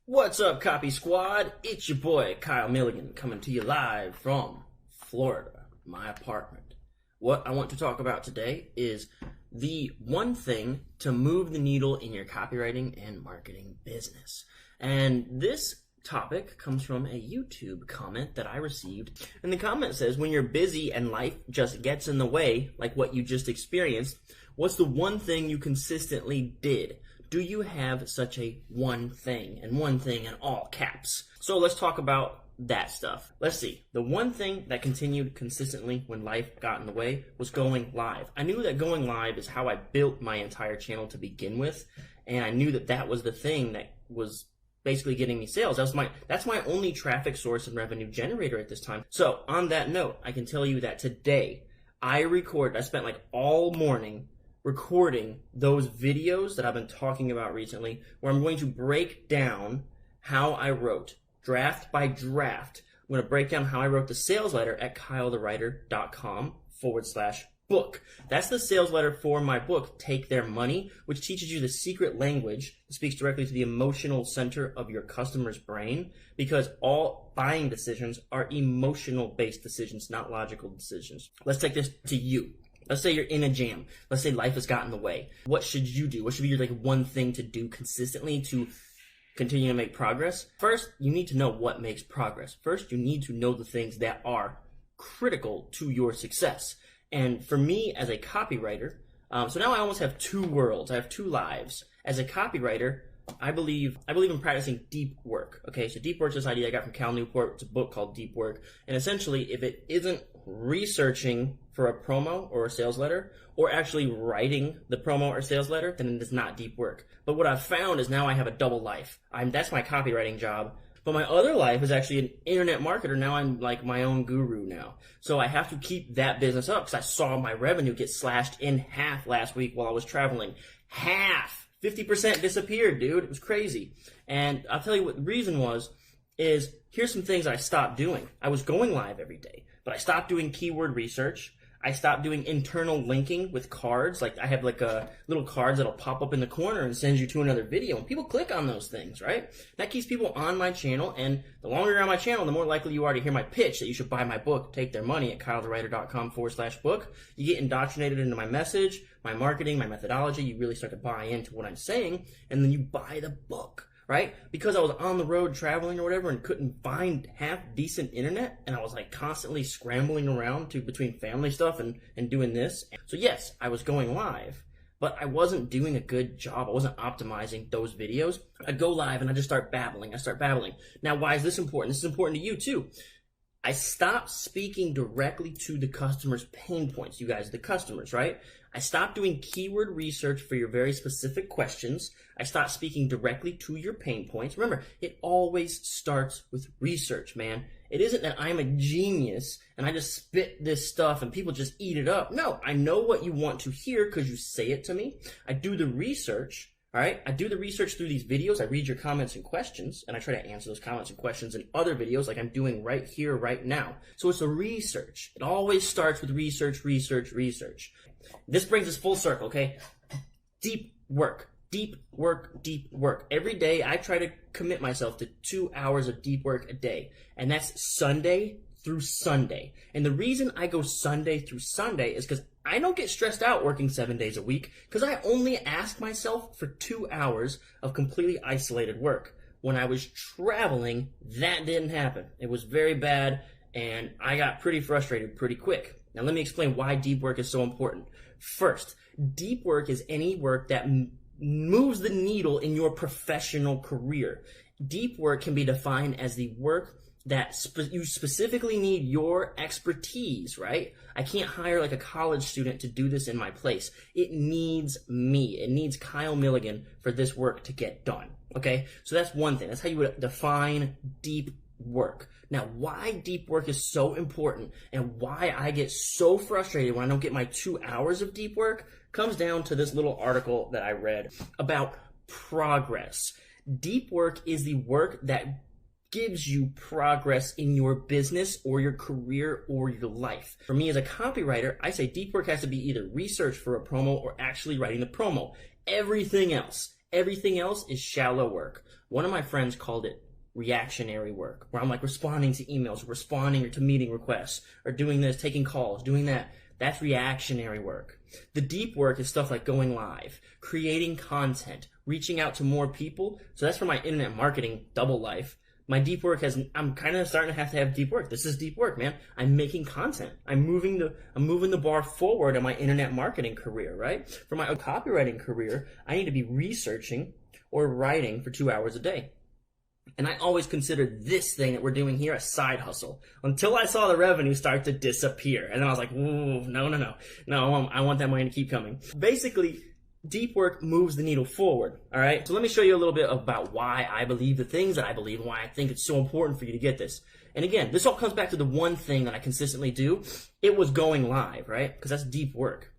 What's up, Copy Squad? It's your boy, Kyle Milligan, coming to you live from Florida, my apartment. What I want to talk about today is the one thing to move the needle in your copywriting and marketing business. And this topic comes from a YouTube comment that I received. And the comment says, when you're busy and life just gets in the way, like what you just experienced, what's the one thing you consistently did? Do you have such a one thing, and one thing in all caps? So let's talk about that stuff. Let's see. The one thing that continued consistently when life got in the way was going live. I knew that going live is how I built my entire channel to begin with, and I knew that that was the thing that was basically getting me sales. That's my only traffic source and revenue generator at this time. So on that note, I can tell you that today I spent like all morning recording those videos that I've been talking about recently, where I'm going to break down how I wrote, draft by draft. I'm going to break down how I wrote the sales letter at kylethewriter.com/book. That's the sales letter for my book, Take Their Money, which teaches you the secret language that speaks directly to the emotional center of your customer's brain, because all buying decisions are emotional-based decisions, not logical decisions. Let's take this to you. Let's say you're in a jam. Let's say life has gotten in the way. What should you do? What should be your one thing to do consistently to continue to make progress? First, you need to know what makes progress. First, you need to know the things that are critical to your success. And for me as a copywriter, so now I almost have two worlds. I have two lives. As a copywriter, I believe in practicing deep work. Okay, so deep work is this idea I got from Cal Newport. It's a book called Deep Work. And essentially, if it isn't researching for a promo or a sales letter, or actually writing the promo or sales letter, then it is not deep work. But what I've found is now I have a double life. That's my copywriting job. But my other life is actually an internet marketer. Now I'm like my own guru now. So I have to keep that business up, because I saw my revenue get slashed in half last week while I was traveling. Half! 50% disappeared, dude. It was crazy. And I'll tell you what the reason is here's some things I stopped doing. I was going live every day, but I stopped doing keyword research. I stopped doing internal linking with cards. Like I have like a little cards that'll pop up in the corner and send you to another video. And people click on those things, right? That keeps people on my channel. And the longer you're on my channel, the more likely you are to hear my pitch that you should buy my book, Take Their Money, at kylethewriter.com/book. You get indoctrinated into my message, my marketing, my methodology. You really start to buy into what I'm saying. And then you buy the book. Right? Because I was on the road traveling or whatever and couldn't find half decent internet, and I was like constantly scrambling around between family stuff and doing this. So yes, I was going live, but I wasn't doing a good job. I wasn't optimizing those videos. I'd go live and I just start babbling. Now, why is this important? This is important to you too. I stopped speaking directly to the customer's pain points. You guys, the customers, right? I stopped doing keyword research for your very specific questions. I stopped speaking directly to your pain points. Remember, it always starts with research, man. It isn't that I'm a genius and I just spit this stuff and people just eat it up. No, I know what you want to hear because you say it to me. I do the research. All right, I do the research through these videos. I read your comments and questions, and I try to answer those comments and questions in other videos like I'm doing right here, right now. So it's a research. It always starts with research. This brings us full circle, okay? Deep work. Every day I try to commit myself to 2 hours of deep work a day, and that's Sunday through Sunday. And the reason I go Sunday through Sunday is because I don't get stressed out working 7 days a week, because I only ask myself for 2 hours of completely isolated work. When I was traveling, that didn't happen. It was very bad, and I got pretty frustrated pretty quick. Now let me explain why deep work is so important. First, deep work is any work that moves the needle in your professional career. Deep work can be defined as the work that you specifically need your expertise, right? I can't hire like a college student to do this in my place. It needs me. It needs Kyle Milligan for this work to get done, okay? So that's one thing. That's how you would define deep work. Now, why deep work is so important and why I get so frustrated when I don't get my 2 hours of deep work comes down to this little article that I read about progress. Deep work is the work that gives you progress in your business or your career or your life. For me as a copywriter, I say deep work has to be either research for a promo or actually writing the promo. Everything else Everything else is shallow work. One of my friends called it reactionary work, where I'm like responding to emails, responding to meeting requests, or doing this, taking calls, doing that. That's reactionary work. The deep work is stuff like going live, creating content, reaching out to more people. So that's for my internet marketing double life. My deep work I'm kind of starting to have deep work. This is deep work, man. I'm making content. I'm moving the bar forward in my internet marketing career, right? For my copywriting career, I need to be researching or writing for 2 hours a day. And I always considered this thing that we're doing here a side hustle until I saw the revenue start to disappear. And then I was like, ooh, no, I want that money to keep coming. Basically, deep work moves the needle forward, all right? So let me show you a little bit about why I believe the things that I believe and why I think it's so important for you to get this. And again, this all comes back to the one thing that I consistently do. It was going live, right? Because that's deep work.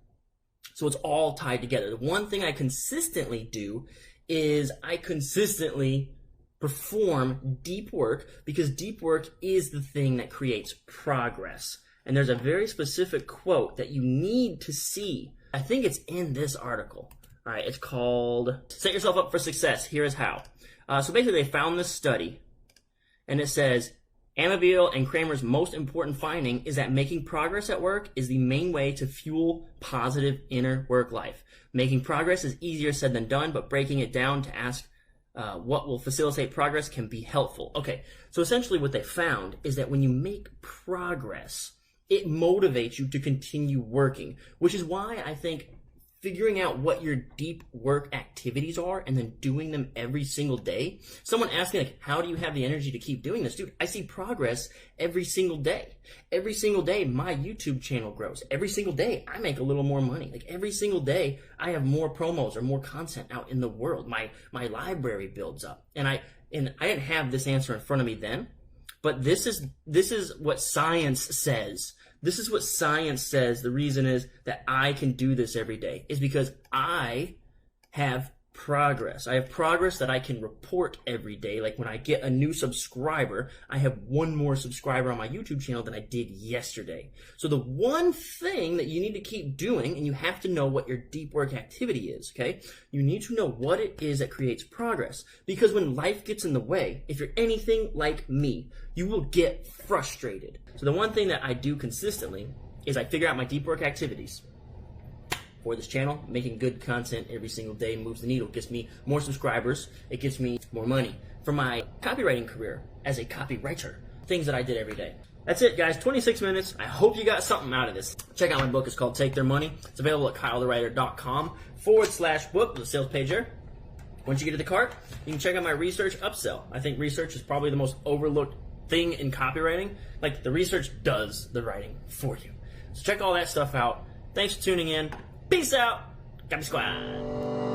So it's all tied together. The one thing I consistently do is I consistently perform deep work, because deep work is the thing that creates progress. And there's a very specific quote that you need to see. I think it's in this article. All right, it's called Set Yourself Up for Success. Here is how. So basically they found this study, and it says, Amabile and Kramer's most important finding is that making progress at work is the main way to fuel positive inner work life. Making progress is easier said than done, but breaking it down to ask what will facilitate progress can be helpful. Okay, so essentially what they found is that when you make progress, it motivates you to continue working, which is why I think figuring out what your deep work activities are and then doing them every single day. Someone asked me, like, how do you have the energy to keep doing this? Dude, I see progress every single day. Every single day, my YouTube channel grows. Every single day, I make a little more money. Like, every single day, I have more promos or more content out in the world. My library builds up. And I didn't have this answer in front of me then, but this is what science says. This is what science says. The reason is that I can do this every day is because I have progress. I have progress that I can report every day. Like when I get a new subscriber, I have one more subscriber on my YouTube channel than I did yesterday. So the one thing that you need to keep doing, and you have to know what your deep work activity is, okay? You need to know what it is that creates progress. Because when life gets in the way, if you're anything like me, you will get frustrated. So the one thing that I do consistently is I figure out my deep work activities. For this channel, making good content every single day moves the needle. It gets me more subscribers. It gets me more money. For my copywriting career as a copywriter, things that I did every day. That's it, guys. 26 minutes. I hope you got something out of this. Check out my book. It's called Take Their Money. It's available at kylethewriter.com/book. There's a sales page there. Once you get to the cart, you can check out my research upsell. I think research is probably the most overlooked thing in copywriting. Like, the research does the writing for you. So check all that stuff out. Thanks for tuning in. Peace out. Copy Squad.